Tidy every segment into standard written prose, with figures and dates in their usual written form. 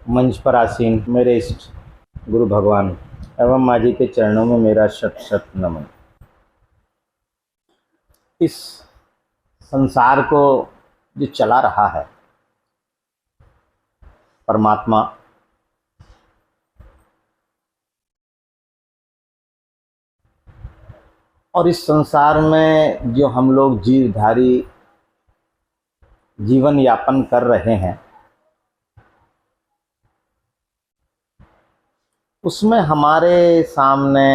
मंच पर आसीन मेरे इष्ट गुरु भगवान एवं माँ जी के चरणों में मेरा शत शत नमन। इस संसार को जो चला रहा है परमात्मा, और इस संसार में जो हम लोग जीवधारी जीवन यापन कर रहे हैं, उसमें हमारे सामने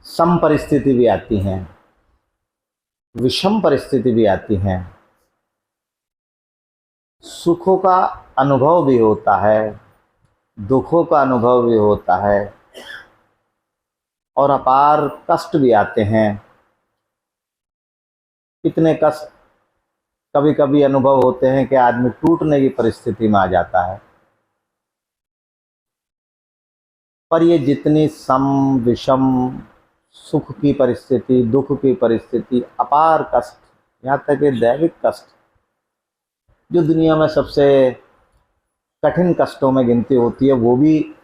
सम परिस्थिति भी आती हैं, विषम परिस्थिति भी आती हैं, सुखों का अनुभव भी होता है, दुखों का अनुभव भी होता है और अपार कष्ट भी आते हैं। इतने कष्ट कभी कभी अनुभव होते हैं कि आदमी टूटने की परिस्थिति में आ जाता है। पर ये जितनी सम विषम, सुख की परिस्थिति, दुख की परिस्थिति, अपार कष्ट, यहाँ तक कि दैविक कष्ट, जो दुनिया में सबसे कठिन कष्टों में गिनती होती है, वो भी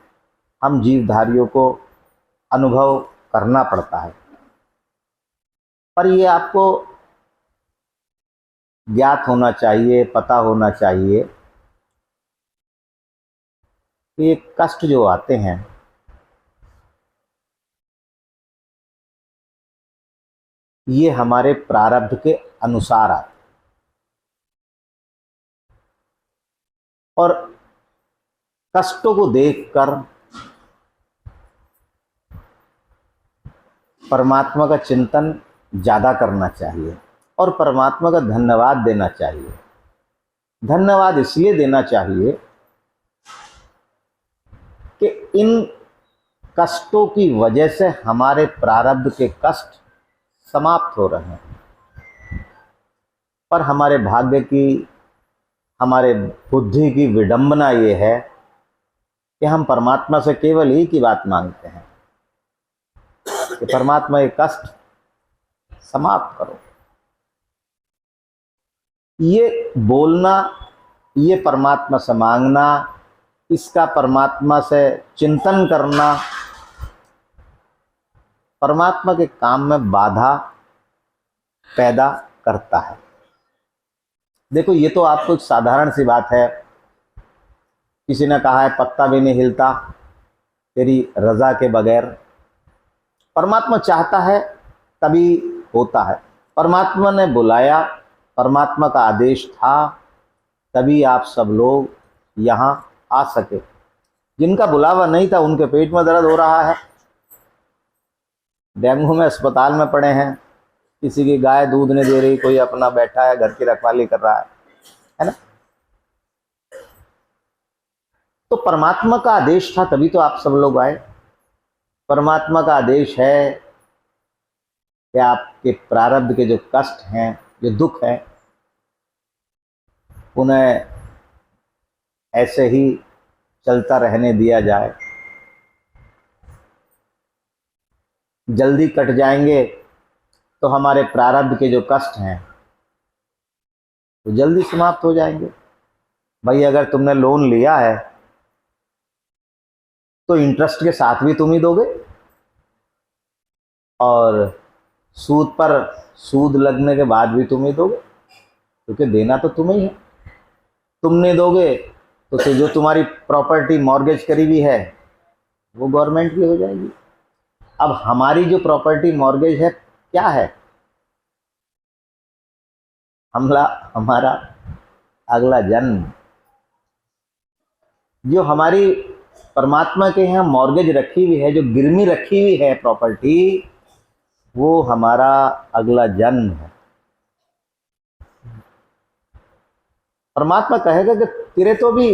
हम जीवधारियों को अनुभव करना पड़ता है। पर ये आपको ज्ञात होना चाहिए, पता होना चाहिए कि ये कष्ट जो आते हैं, ये हमारे प्रारब्ध के अनुसार आते हैं। और कष्टों को देखकर परमात्मा का चिंतन ज़्यादा करना चाहिए और परमात्मा का धन्यवाद देना चाहिए। धन्यवाद इसलिए देना चाहिए कि इन कष्टों की वजह से हमारे प्रारब्ध के कष्ट समाप्त हो रहे हैं। पर हमारे भाग्य की, हमारे बुद्धि की विडंबना ये है कि हम परमात्मा से केवल एक ही बात मांगते हैं कि परमात्मा ये कष्ट समाप्त करो। ये बोलना, ये परमात्मा से मांगना, इसका परमात्मा से चिंतन करना परमात्मा के काम में बाधा पैदा करता है। देखो, ये तो आपको एक साधारण सी बात है। किसी ने कहा है पत्ता भी नहीं हिलता तेरी रजा के बगैर। परमात्मा चाहता है तभी होता है। परमात्मा ने बुलाया, परमात्मा का आदेश था, तभी आप सब लोग यहाँ आ सके। जिनका बुलावा नहीं था उनके पेट में दर्द हो रहा है, डेंगू में अस्पताल में पड़े हैं, किसी की गाय दूध नहीं दे रही, कोई अपना बैठा है घर की रखवाली कर रहा है ना। तो परमात्मा का आदेश था तभी तो आप सब लोग आए। परमात्मा का आदेश है कि आपके प्रारब्ध के जो कष्ट हैं, जो दुख हैं, उन्हें ऐसे ही चलता रहने दिया जाए। जल्दी कट जाएंगे तो हमारे प्रारब्ध के जो कष्ट हैं वो जल्दी समाप्त हो जाएंगे। भाई, अगर तुमने लोन लिया है तो इंटरेस्ट के साथ भी तुम ही दोगे और सूद पर सूद लगने के बाद भी तुम ही दोगे, क्योंकि देना तो तुम ही है। तुम नहीं दोगे तो जो तुम्हारी प्रॉपर्टी मॉर्गेज करी हुई है वो गवर्नमेंट की हो जाएगी। अब हमारी जो प्रॉपर्टी मॉर्गेज है क्या है? हमारा अगला जन्म। जो हमारी परमात्मा के यहाँ मॉर्गेज रखी हुई है, जो गिरवी रखी हुई है प्रॉपर्टी, वो हमारा अगला जन्म है। परमात्मा कहेगा कि तेरे तो भी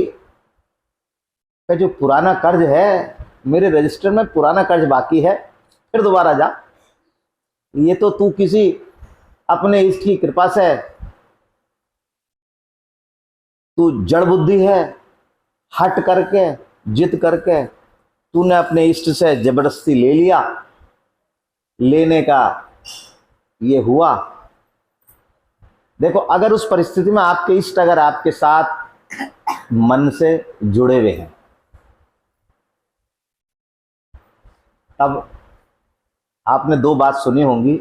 जो पुराना कर्ज है, मेरे रजिस्टर में पुराना कर्ज बाकी है, फिर दोबारा जा। ये तो तू किसी अपने इष्ट की कृपा से, तू जड़ बुद्धि है, हट करके, जिद करके तूने अपने इष्ट से जबरदस्ती ले लिया, लेने का ये हुआ। देखो, अगर उस परिस्थिति में आपके इष्ट अगर आपके साथ मन से जुड़े हुए हैं। अब आपने दो बात सुनी होंगी,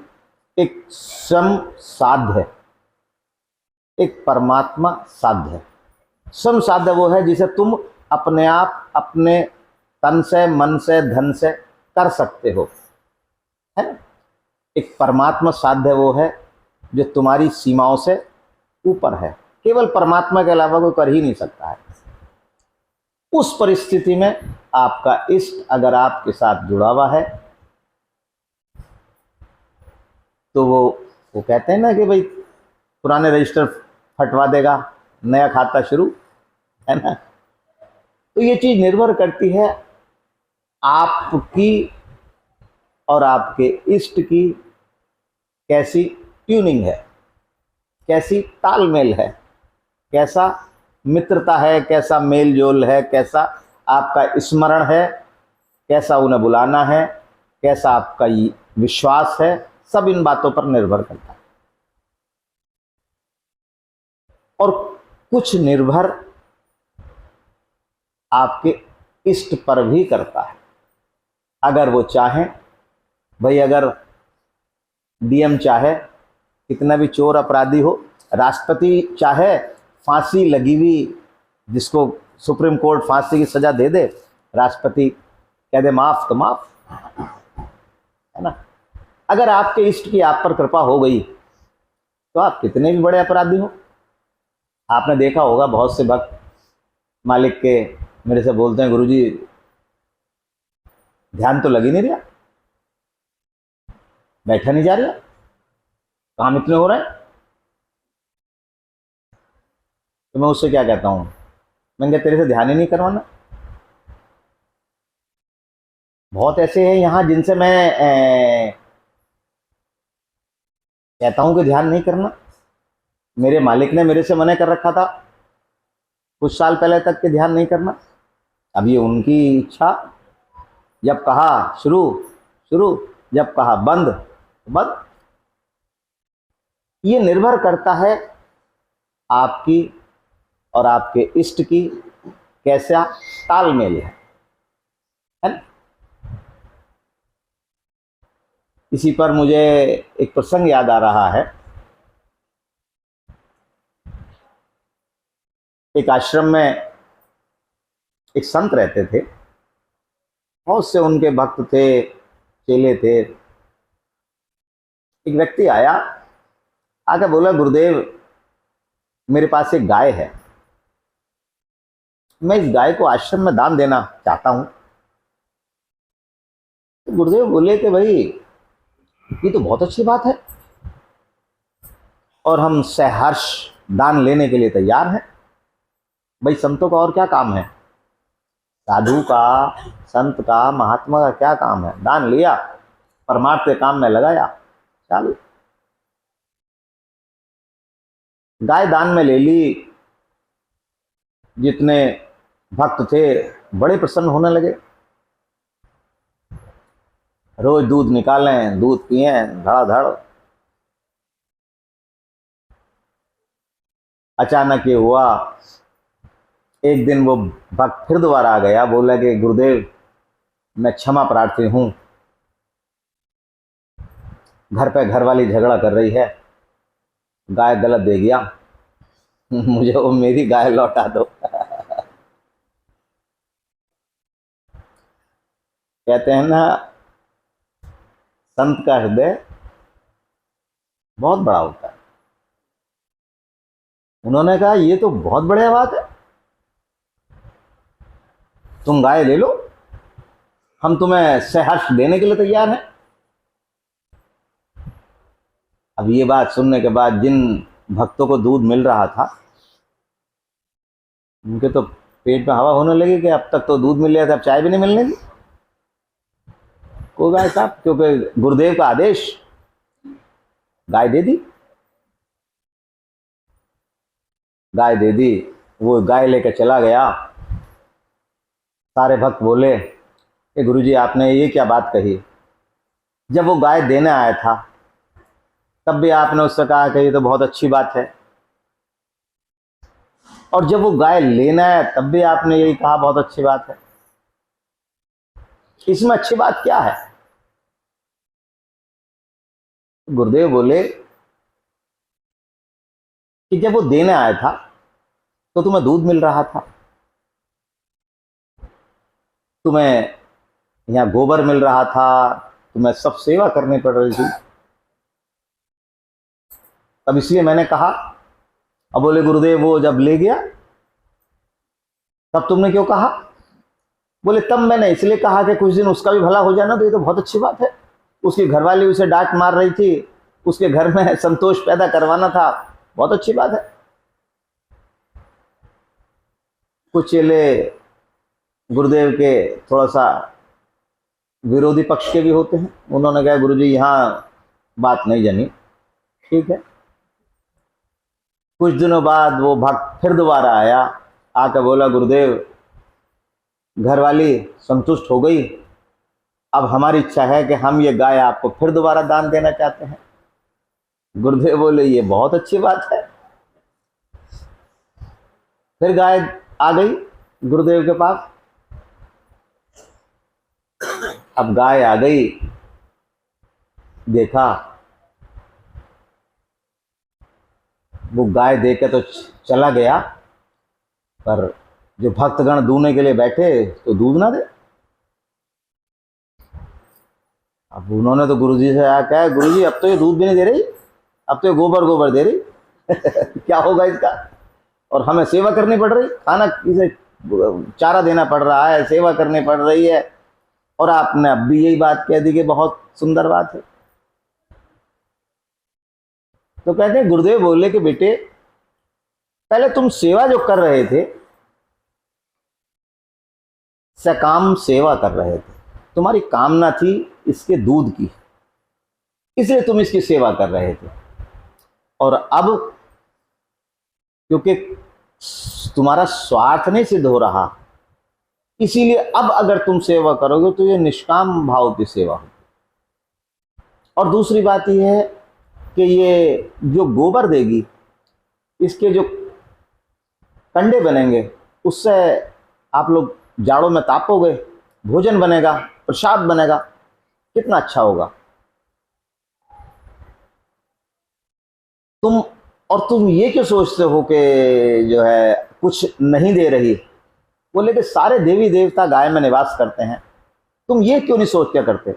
एक श्रम साध्य, एक परमात्मा साध्य। श्रम साध्य वो है जिसे तुम अपने आप अपने तन से, मन से, धन से कर सकते हो, है ना। एक परमात्मा साध्य वो है जो तुम्हारी सीमाओं से ऊपर है, केवल परमात्मा के अलावा कोई कर ही नहीं सकता है। उस परिस्थिति में आपका इष्ट अगर आपके साथ जुड़ा हुआ है तो वो कहते हैं ना कि भाई पुराने रजिस्टर फटवा देगा, नया खाता शुरू, है ना। तो ये चीज निर्भर करती है आपकी और आपके इष्ट की कैसी ट्यूनिंग है, कैसी तालमेल है, कैसा मित्रता है, कैसा मेल जोल है, कैसा आपका स्मरण है, कैसा उन्हें बुलाना है, कैसा आपका ये विश्वास है, सब इन बातों पर निर्भर करता है। और कुछ निर्भर आपके इष्ट पर भी करता है। अगर वो चाहें, भाई अगर डीएम चाहे कितना भी चोर अपराधी हो, राष्ट्रपति चाहे फांसी लगी हुई जिसको सुप्रीम कोर्ट फांसी की सजा दे दे, राष्ट्रपति कह दे माफ तो माफ, है ना। अगर आपके इष्ट की आप पर कृपा हो गई तो आप कितने भी बड़े अपराधी हो। आपने देखा होगा बहुत से भक्त मालिक के मेरे से बोलते हैं, गुरुजी ध्यान तो लग ही नहीं रहा, बैठा नहीं जा रहा, काम इतने हो रहे हैं। तो मैं उससे क्या कहता हूं, मैंने कहा तेरे से ध्यान ही नहीं करवाना। बहुत ऐसे हैं यहां जिनसे मैं कहता हूं कि ध्यान नहीं करना। मेरे मालिक ने मेरे से मना कर रखा था कुछ साल पहले तक के ध्यान नहीं करना। अब ये उनकी इच्छा, जब कहा शुरू शुरू, जब कहा बंद बंद। ये निर्भर करता है आपकी और आपके इष्ट की कैसा तालमेल है ना। इसी पर मुझे एक प्रसंग याद आ रहा है। एक आश्रम में एक संत रहते थे, बहुत से उनके भक्त थे, चेले थे। एक व्यक्ति आया, आके बोला गुरुदेव मेरे पास एक गाय है, मैं इस गाय को आश्रम में दान देना चाहता हूं। तो गुरुदेव बोले कि भाई ये तो बहुत अच्छी बात है और हम सहर्ष दान लेने के लिए तैयार हैं। भाई संतों का और क्या काम है, साधु का, संत का, महात्मा का क्या काम है। दान लिया, परमार्थ के काम में लगाया, चलो गाय दान में ले ली। जितने भक्त थे बड़े प्रसन्न होने लगे, रोज दूध निकालें, दूध पिएं धड़ाधड़। अचानक ये हुआ, एक दिन वो भक्त फिर दोबारा आ गया, बोला कि गुरुदेव मैं क्षमा प्रार्थी हूं, घर पे घरवाली झगड़ा कर रही है, गाय गलत दे गया, मुझे वो मेरी गाय लौटा दो। कहते हैं ना संत का हृदय बहुत बड़ा होता है। उन्होंने कहा ये तो बहुत बढ़िया बात है, तुम गाय ले लो, हम तुम्हें सहर्ष देने के लिए तैयार हैं। अब ये बात सुनने के बाद जिन भक्तों को दूध मिल रहा था उनके तो पेट में हवा होने लगी कि अब तक तो दूध मिल रहा था, अब चाय भी नहीं मिलने की। कोई गाय साहब, क्योंकि गुरुदेव का आदेश, गाय दे दी, गाय दे दी। वो गाय लेकर चला गया। सारे भक्त बोले कि गुरुजी आपने ये क्या बात कही। जब वो गाय देने आया था तब भी आपने उससे कहा कि ये तो बहुत अच्छी बात है, और जब वो गाय लेना है तब भी आपने यही कहा बहुत अच्छी बात है। इसमें अच्छी बात क्या है? गुरुदेव बोले कि जब वो देने आया था तो तुम्हें दूध मिल रहा था, तुम्हें यहां गोबर मिल रहा था, तुम्हें सब सेवा करनी पड़ रही थी, तब इसलिए मैंने कहा। अब बोले गुरुदेव वो जब ले गया तब तुमने क्यों कहा? बोले तब मैंने इसलिए कहा कि कुछ दिन उसका भी भला हो जाए ना, तो ये तो बहुत अच्छी बात है। उसकी घरवाली उसे डांट मार रही थी, उसके घर में संतोष पैदा करवाना था, बहुत अच्छी बात है। कुछ चेले गुरुदेव के थोड़ा सा विरोधी पक्ष के भी होते हैं, उन्होंने कहा गुरुजी यहाँ बात नहीं जानी, ठीक है। कुछ दिनों बाद वो भक्त फिर दोबारा आया, आकर बोला गुरुदेव घरवाली संतुष्ट हो गई, अब हमारी इच्छा है कि हम ये गाय आपको फिर दोबारा दान देना चाहते हैं। गुरुदेव बोले ये बहुत अच्छी बात है। फिर गाय आ गई गुरुदेव के पास। अब गाय आ गई, देखा, वो गाय देके तो चला गया, पर जो भक्तगण दूने के लिए बैठे तो दूध ना दे। अब उन्होंने तो गुरुजी से आया, कहा गुरुजी अब तो ये दूध भी नहीं दे रही, अब तो ये गोबर गोबर दे रही क्या होगा इसका? और हमें सेवा करनी पड़ रही, खाना इसे चारा देना पड़ रहा है, सेवा करनी पड़ रही है, और आपने अब भी यही बात कह दी कि बहुत सुंदर बात है। तो कहते हैं गुरुदेव बोले कि बेटे पहले तुम सेवा जो कर रहे थे, सकाम सेवा कर रहे थे, तुम्हारी कामना थी इसके दूध की, इसलिए तुम इसकी सेवा कर रहे थे। और अब क्योंकि तुम्हारा स्वार्थ नहीं सिद्ध हो रहा, इसीलिए अब अगर तुम सेवा करोगे तो ये निष्काम भाव की सेवा होगी। और दूसरी बात यह है कि ये जो गोबर देगी, इसके जो कंडे बनेंगे, उससे आप लोग जाड़ों में तापोगे, भोजन बनेगा, प्रसाद बनेगा, कितना अच्छा होगा। तुम ये क्यों सोचते हो कि जो है कुछ नहीं दे रही? बोले कि सारे देवी देवता गाय में निवास करते हैं, तुम ये क्यों नहीं सोच क्या करते?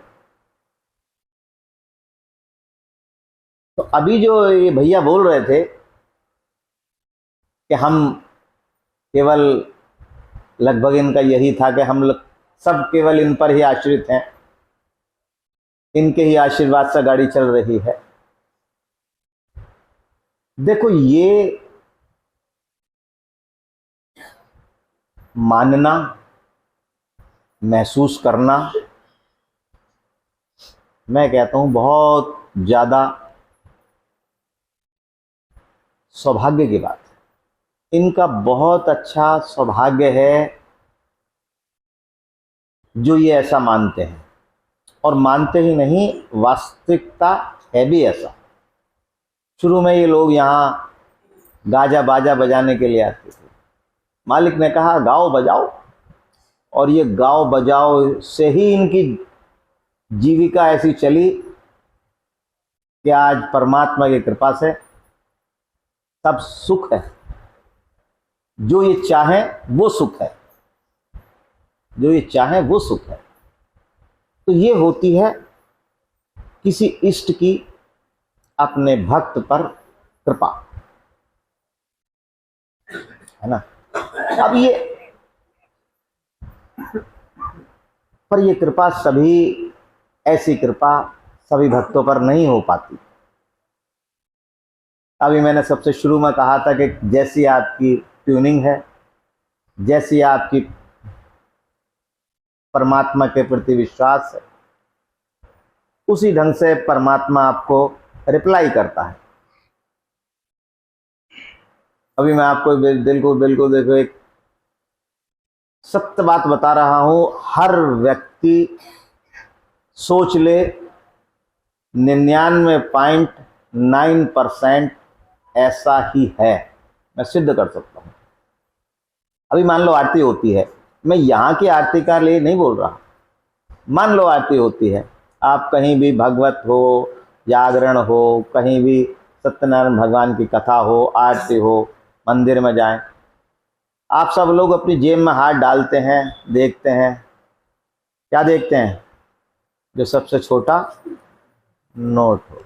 तो अभी जो ये भैया बोल रहे थे कि हम केवल, लगभग इनका यही था कि हम सब केवल इन पर ही आश्रित हैं, इनके ही आशीर्वाद से गाड़ी चल रही है। देखो ये मानना, महसूस करना, मैं कहता हूं बहुत ज्यादा सौभाग्य की बात है। इनका बहुत अच्छा सौभाग्य है जो ये ऐसा मानते हैं, और मानते ही नहीं, वास्तविकता है भी ऐसा। शुरू में ये लोग यहाँ गाजा बाजा बजाने के लिए आते थे, मालिक ने कहा गाओ बजाओ, और ये गाओ बजाओ से ही इनकी जीविका ऐसी चली कि आज परमात्मा की कृपा से सब सुख है, जो ये चाहे वो सुख है, जो ये चाहे वो सुख है। तो ये होती है किसी इष्ट की अपने भक्त पर कृपा, है ना। अब ये पर ये कृपा सभी, ऐसी कृपा सभी भक्तों पर नहीं हो पाती। अभी मैंने सबसे शुरू में कहा था कि जैसी आपकी ट्यूनिंग है, जैसी आपकी परमात्मा के प्रति विश्वास है, उसी ढंग से परमात्मा आपको रिप्लाई करता है। अभी मैं आपको बिल्कुल देखो एक सत्य बात बता रहा हूं, हर व्यक्ति सोच ले 99.9% ऐसा ही है, मैं सिद्ध कर सकता हूं। अभी मान लो आरती होती है, मैं यहाँ की आरती का लिए नहीं बोल रहा, मान लो आरती होती है, आप कहीं भी भगवत हो, जागरण हो, कहीं भी सत्यनारायण भगवान की कथा हो, आरती हो, मंदिर में जाएं, आप सब लोग अपनी जेब में हाथ डालते हैं, देखते हैं, क्या देखते हैं? जो सबसे छोटा नोट हो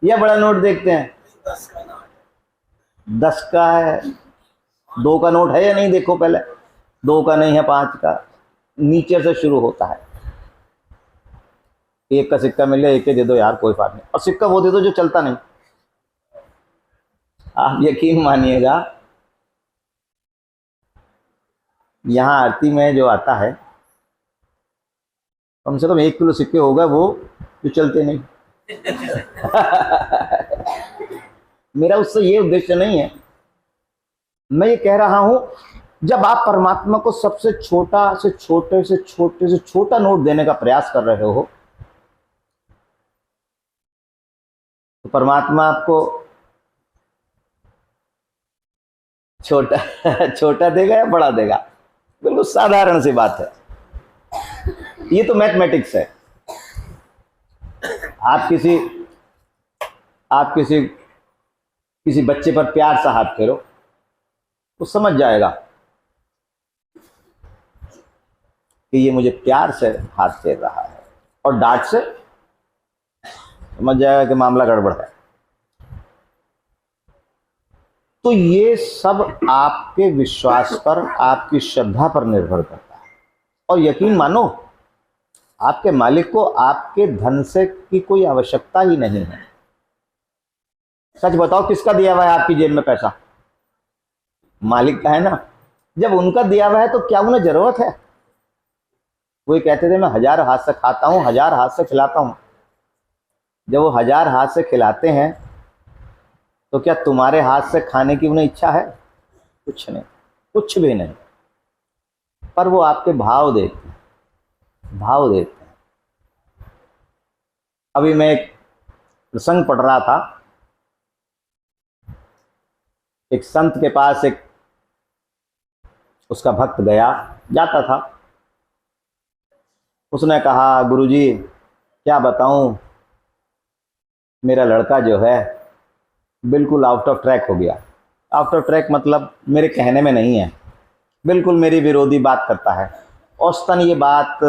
या बड़ा नोट देखते हैं? 10 का है, 2 का नोट है या नहीं, देखो पहले, 2 का नहीं है, 5 का, नीचे से शुरू होता है। 1 का सिक्का मिल गया, 1 के दे दो यार, कोई बात नहीं, और सिक्का वो दे दो जो चलता नहीं। आप यकीन मानिएगा, यहाँ आरती में जो आता है, कम से कम 1 किलो सिक्के होगा वो जो चलते नहीं। मेरा उससे ये उद्देश्य नहीं है, मैं ये कह रहा हूं, जब आप परमात्मा को सबसे छोटा से छोटे से छोटे से छोटा नोट देने का प्रयास कर रहे हो, तो परमात्मा आपको छोटा छोटा देगा या बड़ा देगा? बिल्कुल साधारण सी बात है, ये तो मैथमेटिक्स है। आप किसी बच्चे पर प्यार से हाथ फेरो, वो समझ जाएगा कि ये मुझे प्यार से हाथ फेर रहा है, और डांट से समझ जाएगा कि मामला गड़बड़ है। तो ये सब आपके विश्वास पर, आपकी श्रद्धा पर निर्भर करता है। और यकीन मानो, आपके मालिक को आपके धन से की कोई आवश्यकता ही नहीं है। सच बताओ, किसका दिया हुआ है आपकी जेब में पैसा? मालिक का है ना। जब उनका दिया हुआ है तो क्या उन्हें जरूरत है? वो कहते थे मैं 1000 हाथ से खाता हूं, 1000 हाथ से खिलाता हूं। जब वो 1000 हाथ से खिलाते हैं तो क्या तुम्हारे हाथ से खाने की उन्हें इच्छा है? कुछ नहीं, कुछ भी नहीं। पर वो आपके भाव देखते हैं, भाव देखते हैं। अभी मैं एक प्रसंग पढ़ रहा था, एक संत के पास एक उसका भक्त जाता था। उसने कहा, गुरुजी क्या बताऊं, मेरा लड़का जो है बिल्कुल आउट ऑफ ट्रैक हो गया। आउट ऑफ ट्रैक मतलब मेरे कहने में नहीं है, बिल्कुल मेरी विरोधी बात करता है। औसतन ये बात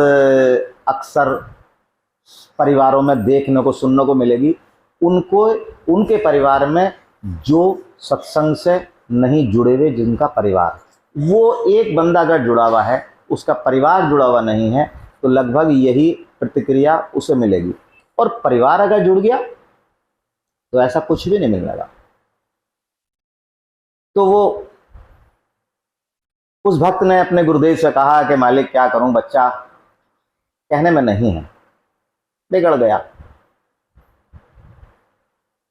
अक्सर परिवारों में देखने को सुनने को मिलेगी। उनके परिवार में जो सत्संग से नहीं जुड़े हुए, जिनका परिवार, वो एक बंदा अगर जुड़ा हुआ है, उसका परिवार जुड़ा हुआ नहीं है, तो लगभग यही प्रतिक्रिया उसे मिलेगी। और परिवार अगर जुड़ गया तो ऐसा कुछ भी नहीं मिलने लगा। तो वो उस भक्त ने अपने गुरुदेव से कहा कि मालिक क्या करूं, बच्चा कहने में नहीं है, बिगड़ गया।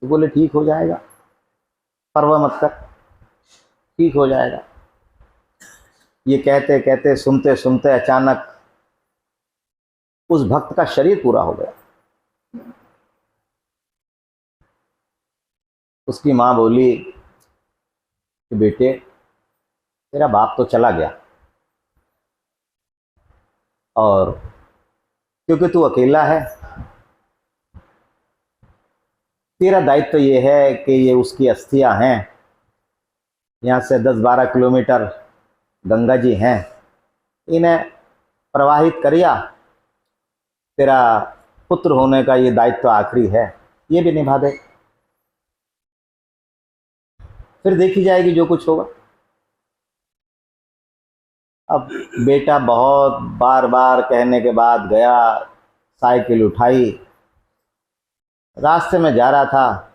तो बोले ठीक हो जाएगा, परवाह मत कर, ठीक हो जाएगा। ये कहते कहते, सुनते सुनते अचानक उस भक्त का शरीर पूरा हो गया। उसकी माँ बोली कि बेटे तेरा बाप तो चला गया, और क्योंकि तू अकेला है, तेरा दायित्व ये है कि ये उसकी अस्थियां हैं, यहाँ से 10-12 किलोमीटर गंगा जी हैं, इन्हें प्रवाहित करिया। तेरा पुत्र होने का ये दायित्व आखिरी है, ये भी निभा दे, फिर देखी जाएगी जो कुछ होगा। अब बेटा बहुत बार बार कहने के बाद गया, साइकिल उठाई, रास्ते में जा रहा था,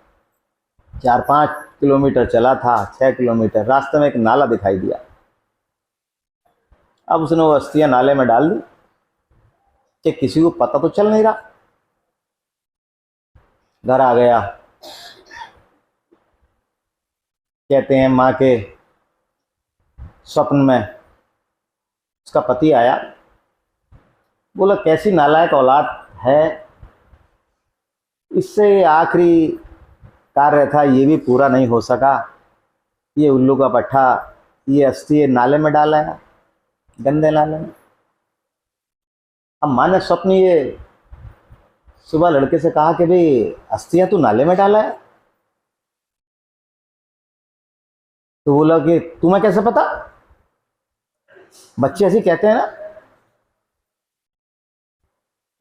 4-5 किलोमीटर चला था, 6 किलोमीटर, रास्ते में एक नाला दिखाई दिया। अब उसने वो अस्थियां नाले में डाल दी कि किसी को पता तो चल नहीं रहा। घर आ गया, कहते हैं माँ के स्वप्न में उसका पति आया, बोला कैसी नालायक औलाद है, इससे आखिरी कार्य था ये भी पूरा नहीं हो सका, ये उल्लू का पट्ठा, ये अस्थि ये नाले में डाला है, गंदे नाले में। अब माँ ने स्वप्न ये सुबह लड़के से कहा कि भाई अस्थियां तू नाले में डाला है। तो बोला कि तुम्हें कैसे पता? बच्चे ऐसे कहते हैं ना।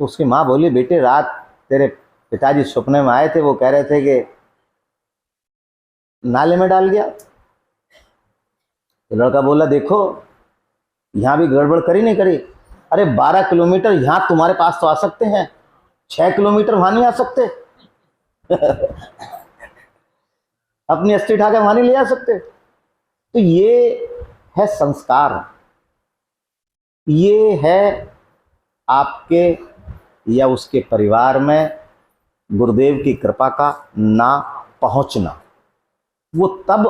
तो उसकी माँ बोली, बेटे रात तेरे पिताजी सपने में आए थे, वो कह रहे थे कि नाले में डाल गया। तो लड़का बोला, देखो यहां भी गड़बड़ करी नहीं करी। अरे 12 किलोमीटर यहां तुम्हारे पास तो आ सकते हैं, 6 किलोमीटर वहां नहीं आ सकते। अपनी अस्थि उठा के वहां नहीं ले आ सकते। तो ये है संस्कार, ये है आपके या उसके परिवार में गुरुदेव की कृपा का ना पहुंचना। वो तब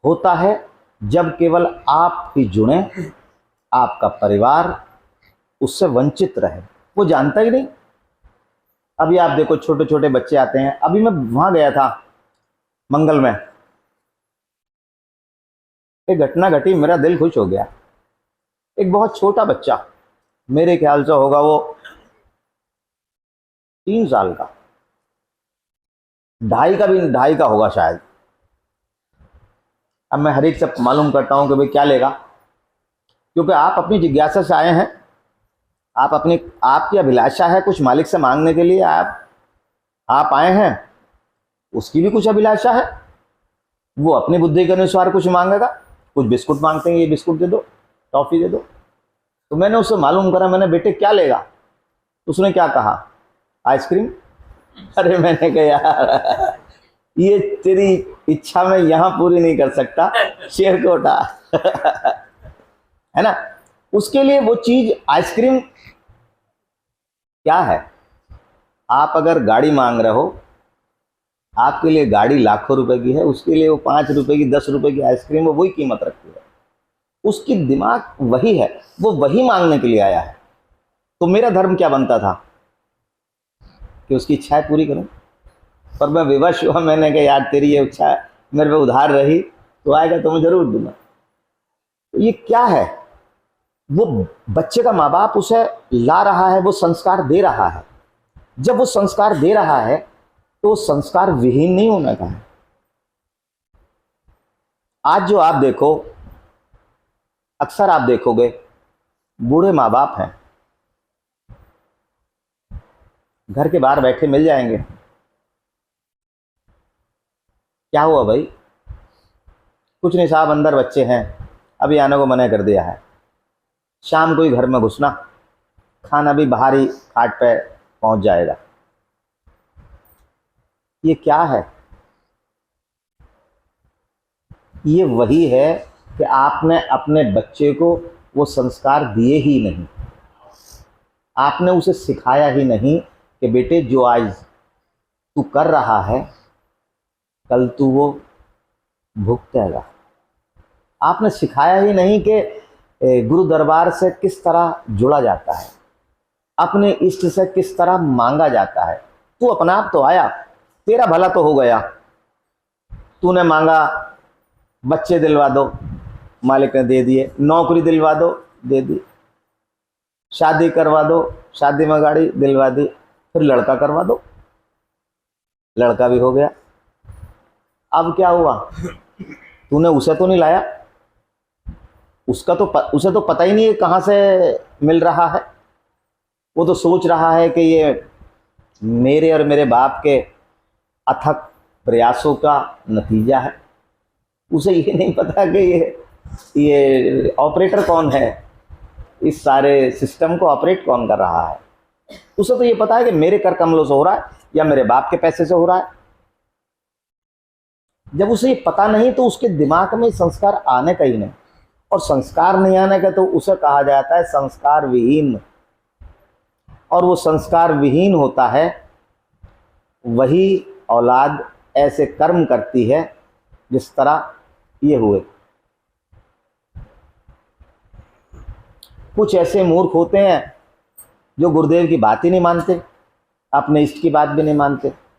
होता है जब केवल आप ही जुड़े, आपका परिवार उससे वंचित रहे। वो जानता ही नहीं। अभी आप देखो छोटे छोटे बच्चे आते हैं। अभी मैं वहां गया था मंगल में, एक घटना घटी, मेरा दिल खुश हो गया। एक बहुत छोटा बच्चा, मेरे ख्याल से होगा वो 3 साल का, 2.5 का होगा शायद। अब मैं हर एक से मालूम करता हूं कि भाई क्या लेगा, क्योंकि आप अपनी जिज्ञासा से आए हैं, आप अपनी आपकी अभिलाषा है कुछ मालिक से मांगने के लिए आप आए हैं। उसकी भी कुछ अभिलाषा है, वो अपनी बुद्धि के अनुसार कुछ मांगेगा। कुछ बिस्कुट मांगते हैं, ये बिस्कुट दे दो, टॉफी दे दो। तो मैंने उससे मालूम करा, मैंने बेटे क्या लेगा? उसने क्या कहा? आइसक्रीम। अरे मैंने कहा यार ये तेरी इच्छा मैं यहां पूरी नहीं कर सकता, शेर को उठा। है ना? उसके लिए वो चीज आइसक्रीम क्या है? आप अगर गाड़ी मांग रहे हो, आपके लिए गाड़ी लाखों रुपए की है, उसके लिए वो 5 रुपए की 10 रुपए की आइसक्रीम वो वही कीमत रखती है। उसकी दिमाग वही है, वो वही मांगने के लिए आया है। तो मेरा धर्म क्या बनता था कि उसकी इच्छाएं पूरी करूं। पर मैं विवश हुआ, मैंने कहा यार तेरी ये इच्छा मेरे पे उधार रही तो आएगा तो मैं जरूर दूंगा। तो ये क्या है? वो बच्चे का माँ बाप उसे ला रहा है, वो संस्कार दे रहा है। जब वो संस्कार दे रहा है तो संस्कार विहीन नहीं होने का है। आज जो आप देखो, अक्सर आप देखोगे बूढ़े माँ बाप हैं, घर के बाहर बैठे मिल जाएंगे, क्या हुआ भाई? कुछ नहीं साहब, अंदर बच्चे हैं, अभी आने को मना कर दिया है। शाम को ही घर में घुसना, खाना भी बाहर ही खाट पे पहुंच जाएगा। ये क्या है? ये वही है कि आपने अपने बच्चे को वो संस्कार दिए ही नहीं, आपने उसे सिखाया ही नहीं कि बेटे जो आज तू कर रहा है कल तू वो भुगतेगा। आपने सिखाया ही नहीं कि गुरु दरबार से किस तरह जुड़ा जाता है, अपने इष्ट से किस तरह मांगा जाता है। तू अपना आप तो आया, तेरा भला तो हो गया। तूने मांगा बच्चे दिलवा दो, मालिक ने दे दिए। नौकरी दिलवा दो, दे दी। शादी करवा दो, शादी में गाड़ी दिलवा दी। फिर लड़का करवा दो, लड़का भी हो गया। अब क्या हुआ? तूने उसे तो नहीं लाया, उसे तो पता ही नहीं है कहाँ से मिल रहा है। वो तो सोच रहा है कि ये मेरे और मेरे बाप के अथक प्रयासों का नतीजा है। उसे ये नहीं पता कि ये ऑपरेटर कौन है, इस सारे सिस्टम को ऑपरेट कौन कर रहा है। उसे तो ये पता है कि मेरे कर कमलों से हो रहा है या मेरे बाप के पैसे से हो रहा है। जब उसे ये पता नहीं तो उसके दिमाग में संस्कार आने का ही नहीं, और संस्कार नहीं आने का तो उसे कहा जाता है संस्कार विहीन। और वो संस्कार विहीन होता है, वही औलाद ऐसे कर्म करती है जिस तरह ये हुए। कुछ ऐसे मूर्ख होते हैं जो गुरुदेव की बात ही नहीं मानते, अपने इष्ट की बात भी नहीं मानते।